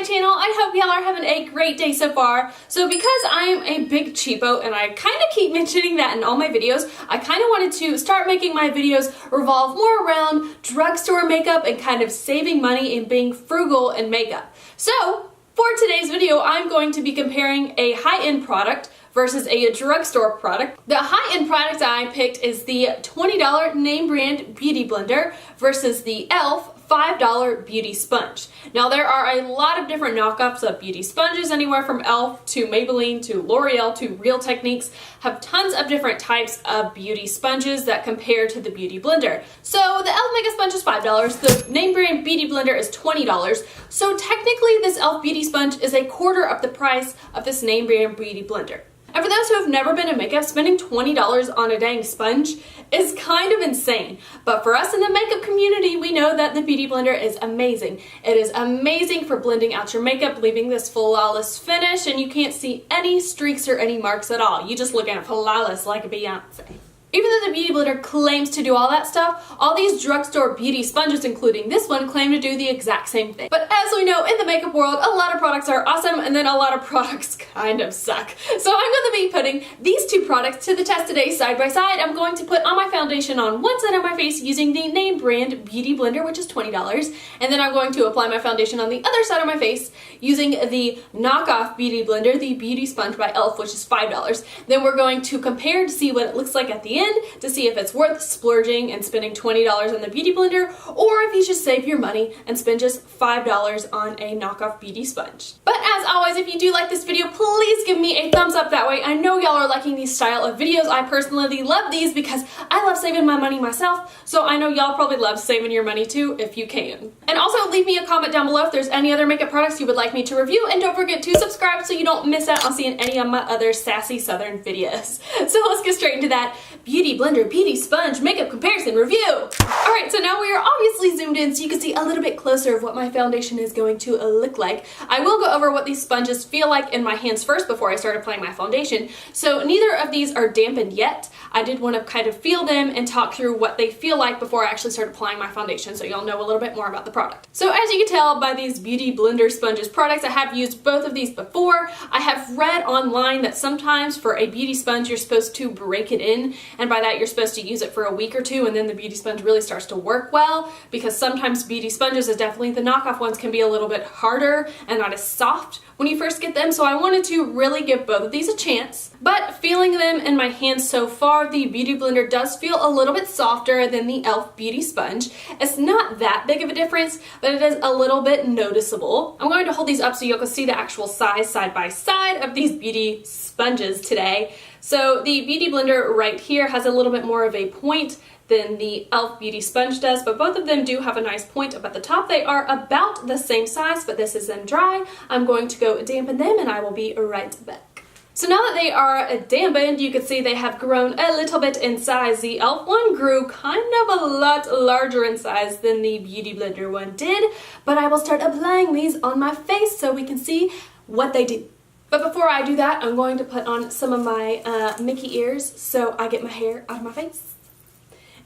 my channel. I hope y'all are having a great day so far. So because I'm a big cheapo and I kind of keep mentioning that in all my videos, I kind of wanted to start making my videos revolve more around drugstore makeup and kind of saving money and being frugal in makeup. So for today's video, I'm going to be comparing a high-end product versus a drugstore product. The high-end product I picked is the $20 name brand beauty blender versus the e.l.f. $5 beauty sponge. Now there are a lot of different knockoffs of beauty sponges, anywhere from e.l.f. to Maybelline to L'Oreal to Real Techniques have tons of different types of beauty sponges that compare to the beauty blender. So the e.l.f. Mega Sponge is $5, the name brand beauty blender is $20. So technically this e.l.f. beauty sponge is a quarter of the price of this name brand beauty blender. And for those who have never been in makeup, spending $20 on a dang sponge is kind of insane. But for us in the makeup community, we know that the Beauty Blender is amazing. It is amazing for blending out your makeup, leaving this flawless finish, and you can't see any streaks or any marks at all. You just look at it flawless like a Beyonce. Even though the Beauty Blender claims to do all that stuff, all these drugstore beauty sponges, including this one, claim to do the exact same thing. But as we know, in the makeup world, a lot of products are awesome and then a lot of products kind of suck. So I'm going to be putting these two products to the test today side by side. I'm going to put on my foundation on one side of my face using the name brand Beauty Blender, which is $20. And then I'm going to apply my foundation on the other side of my face using the knockoff Beauty Blender, the Beauty Sponge by e.l.f., which is $5. Then we're going to compare to see what it looks like at the end, to see if it's worth splurging and spending $20 on the Beauty Blender, or if you should save your money and spend just $5 on a knockoff beauty sponge. But as always, if you do like this video, please give me a thumbs up. That way I know y'all are liking these style of videos. I personally love these because I love saving my money myself, so I know y'all probably love saving your money too if you can. And also leave me a comment down below if there's any other makeup products you would like me to review, and don't forget to subscribe so you don't miss out on seeing any of my other sassy southern videos. So let's get straight into that Beauty Blender Beauty Sponge makeup comparison review. Alright, so now we are obviously zoomed in so you can see a little bit closer of what my foundation is going to look like. I will go over what these sponges feel like in my hands first before I start applying my foundation. So neither of these are dampened yet. I did want to kind of feel them and talk through what they feel like before I actually start applying my foundation, so y'all know a little bit more about the product. So as you can tell by these Beauty Blender Sponges products, I have used both of these before. I have read online that sometimes for a beauty sponge you're supposed to break it in, and by that you're supposed to use it for a week or two and then the beauty sponge really starts to work well, because sometimes beauty sponges, as definitely the knockoff ones, can be a little bit harder and not as soft when you first get them. So I wanted to really give both of these a chance. But feeling them in my hands so far, the Beauty Blender does feel a little bit softer than the e.l.f. beauty sponge. It's not that big of a difference, but it is a little bit noticeable. I'm going to hold these up so you can see the actual size side by side of these beauty sponges today. So the Beauty Blender right here has a little bit more of a point than the e.l.f. beauty sponge does, but both of them do have a nice point up at the top. They are about the same size, but this is them dry. I'm going to go dampen them and I will be right back. So now that they are dampened, you can see they have grown a little bit in size. The e.l.f. one grew kind of a lot larger in size than the Beauty Blender one did, but I will start applying these on my face so we can see what they do. But before I do that, I'm going to put on some of my Mickey ears so I get my hair out of my face.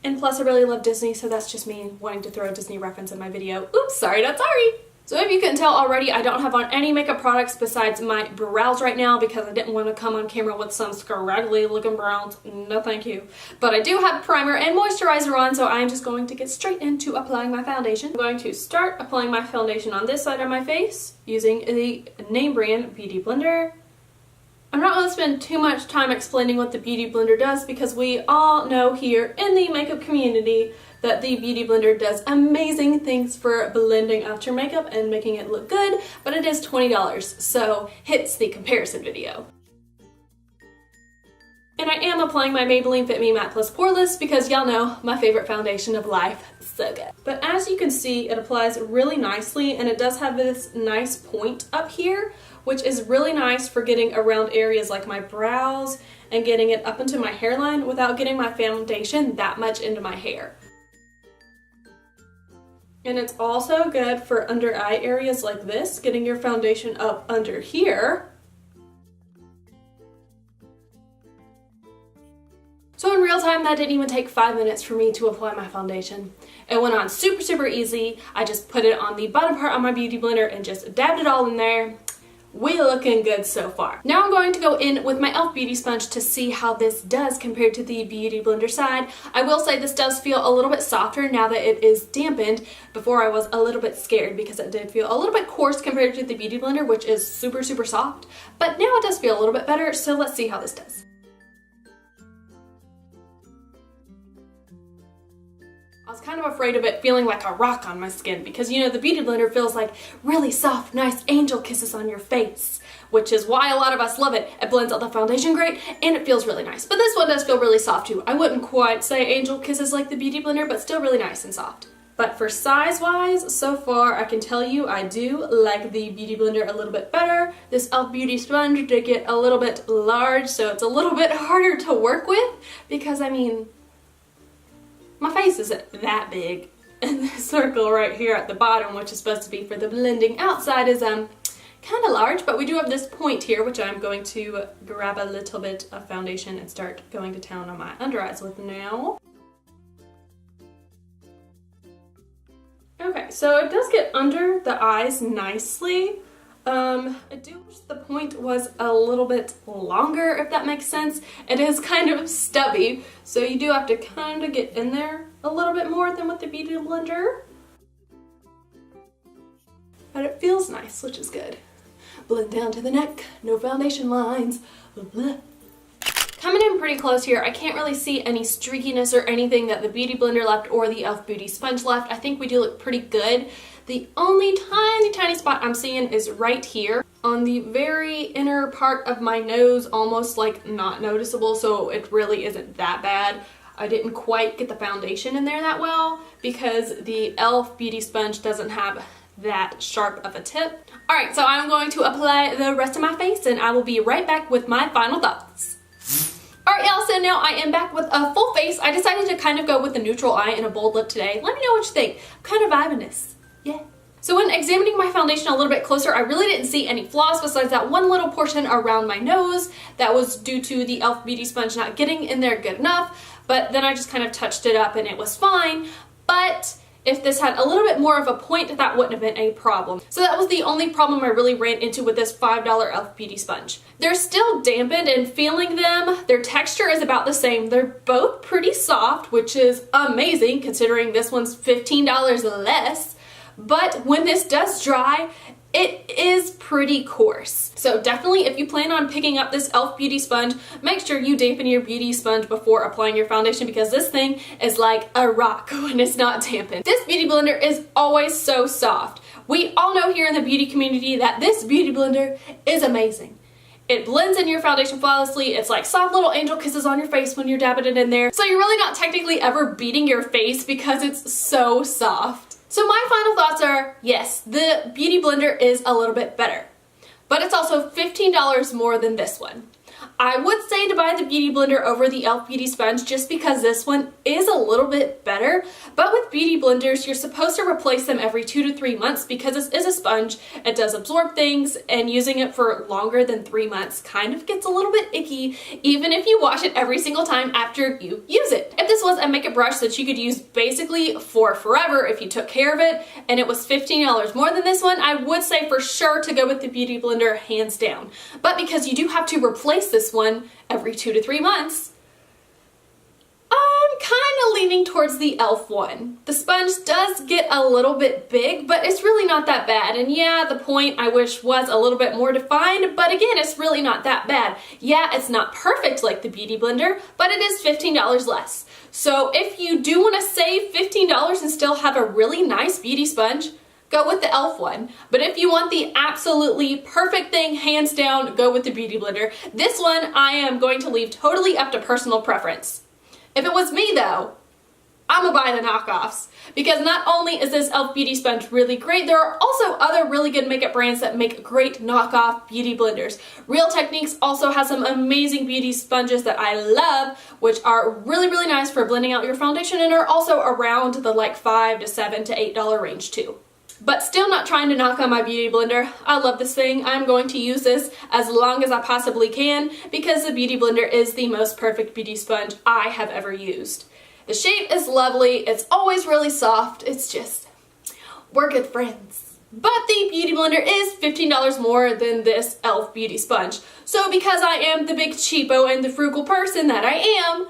And plus I really love Disney, so that's just me wanting to throw a Disney reference in my video. Oops, sorry, not sorry. So if you couldn't tell already, I don't have on any makeup products besides my brows right now because I didn't want to come on camera with some scraggly looking brows. No thank you. But I do have primer and moisturizer on, so I'm just going to get straight into applying my foundation. I'm going to start applying my foundation on this side of my face using the name brand Beauty Blender. I'm not going to spend too much time explaining what the Beauty Blender does because we all know here in the makeup community that the Beauty Blender does amazing things for blending out your makeup and making it look good, but it is $20, so hits the comparison video. And I am applying my Maybelline Fit Me Matte Plus Poreless because y'all know my favorite foundation of life. So good. But as you can see, it applies really nicely and it does have this nice point up here, which is really nice for getting around areas like my brows and getting it up into my hairline without getting my foundation that much into my hair. And it's also good for under eye areas like this, getting your foundation up under here. So in real time, that didn't even take 5 minutes for me to apply my foundation. It went on super, super easy. I just put it on the bottom part of my beauty blender and just dabbed it all in there. We looking good so far. Now I'm going to go in with my e.l.f. beauty sponge to see how this does compared to the beauty blender side. I will say this does feel a little bit softer now that it is dampened. Before I was a little bit scared because it did feel a little bit coarse compared to the beauty blender, which is super, super soft. But now it does feel a little bit better, so let's see how this does. I was kind of afraid of it feeling like a rock on my skin because, you know, the beauty blender feels like really soft, nice angel kisses on your face, which is why a lot of us love it. It blends out the foundation great and it feels really nice. But this one does feel really soft too. I wouldn't quite say angel kisses like the beauty blender, but still really nice and soft. But for size-wise, so far I can tell you I do like the beauty blender a little bit better. This e.l.f. beauty sponge did get a little bit large, so it's a little bit harder to work with because, I mean, my face isn't that big, and the circle right here at the bottom, which is supposed to be for the blending outside, is kind of large, but we do have this point here, which I'm going to grab a little bit of foundation and start going to town on my under eyes with now. Okay, so it does get under the eyes nicely. I do wish the point was a little bit longer, if that makes sense. It is kind of stubby, so you do have to kind of get in there a little bit more than with the beauty blender. But it feels nice, which is good. Blend down to the neck, no foundation lines. Blah. Coming in pretty close here, I can't really see any streakiness or anything that the beauty blender left or the e.l.f. beauty sponge left. I think we do look pretty good. The only tiny spot I'm seeing is right here on the very inner part of my nose, almost like not noticeable, so it really isn't that bad. I didn't quite get the foundation in there that well because the e.l.f. beauty sponge doesn't have that sharp of a tip. Alright, so I'm going to apply the rest of my face and I will be right back with my final thoughts. Alright y'all, so now I am back with a full face. I decided to kind of go with a neutral eye and a bold lip today. Let me know what you think. I'm kind of vibing this. Yeah. So when examining my foundation a little bit closer, I really didn't see any flaws besides that one little portion around my nose that was due to the e.l.f. beauty sponge not getting in there good enough. But then I just kind of touched it up and it was fine. But if this had a little bit more of a point, that wouldn't have been a problem. So that was the only problem I really ran into with this $5 e.l.f. beauty sponge. They're still dampened, and feeling them, their texture is about the same. They're both pretty soft, which is amazing considering this one's $15 less. But when this does dry, it is pretty coarse. So definitely if you plan on picking up this e.l.f. beauty sponge, make sure you dampen your beauty sponge before applying your foundation because this thing is like a rock when it's not dampened. This beauty blender is always so soft. We all know here in the beauty community that this beauty blender is amazing. It blends in your foundation flawlessly. It's like soft little angel kisses on your face when you're dabbing it in there. So you're really not technically ever beating your face because it's so soft. So my final thoughts are, yes, the beauty blender is a little bit better, but it's also $15 more than this one. I would say to buy the beauty blender over the e.l.f. beauty sponge just because this one is a little bit better, but with beauty blenders you're supposed to replace them every 2 to 3 months because this is a sponge. It does absorb things, and using it for longer than 3 months kind of gets a little bit icky even if you wash it every single time after you use it. If this was a makeup brush that you could use basically for forever if you took care of it and it was $15 more than this one, I would say for sure to go with the beauty blender hands down. But because you do have to replace this one every 2 to 3 months, I'm kind of leaning towards the e.l.f. one. The sponge does get a little bit big, but it's really not that bad. And yeah, the point I wish was a little bit more defined, but again, it's really not that bad. Yeah, it's not perfect like the beauty blender, but it is $15 less. So if you do want to save $15 and still have a really nice beauty sponge, go with the e.l.f. one. But if you want the absolutely perfect thing, hands down, go with the beauty blender. This one I am going to leave totally up to personal preference. If it was me though, I'm gonna buy the knockoffs because not only is this e.l.f. beauty sponge really great, there are also other really good makeup brands that make great knockoff beauty blenders. Real Techniques also has some amazing beauty sponges that I love, which are really, really nice for blending out your foundation and are also around the like $5 to $7 to $8 range too. But still not trying to knock on my beauty blender. I love this thing. I'm going to use this as long as I possibly can because the beauty blender is the most perfect beauty sponge I have ever used. The shape is lovely. It's always really soft. It's just, we're good friends. But the Beauty Blender is $15 more than this e.l.f. Beauty Sponge. So because I am the big cheapo and the frugal person that I am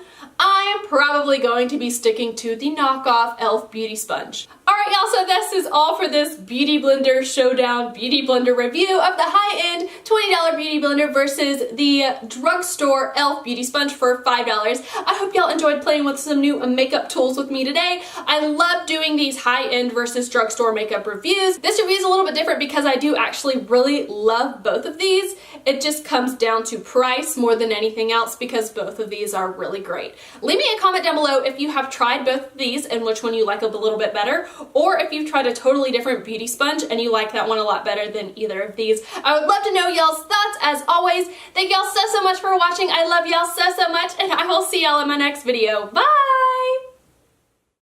probably going to be sticking to the knockoff e.l.f. Beauty Sponge. Alright y'all, so this is all for this Beauty Blender Showdown Beauty Blender review of the high-end $20 Beauty Blender versus the drugstore e.l.f. Beauty Sponge for $5. I hope y'all enjoyed playing with some new makeup tools with me today. I love doing these high-end versus drugstore makeup reviews. This review is a little bit different because I do actually really love both of these. It just comes down to price more than anything else because both of these are really great. Leave me a comment down below if you have tried both of these and which one you like a little bit better, or if you've tried a totally different beauty sponge and you like that one a lot better than either of these. I would love to know y'all's thoughts as always. Thank y'all so much for watching. I love y'all so much, and I will see y'all in my next video. Bye!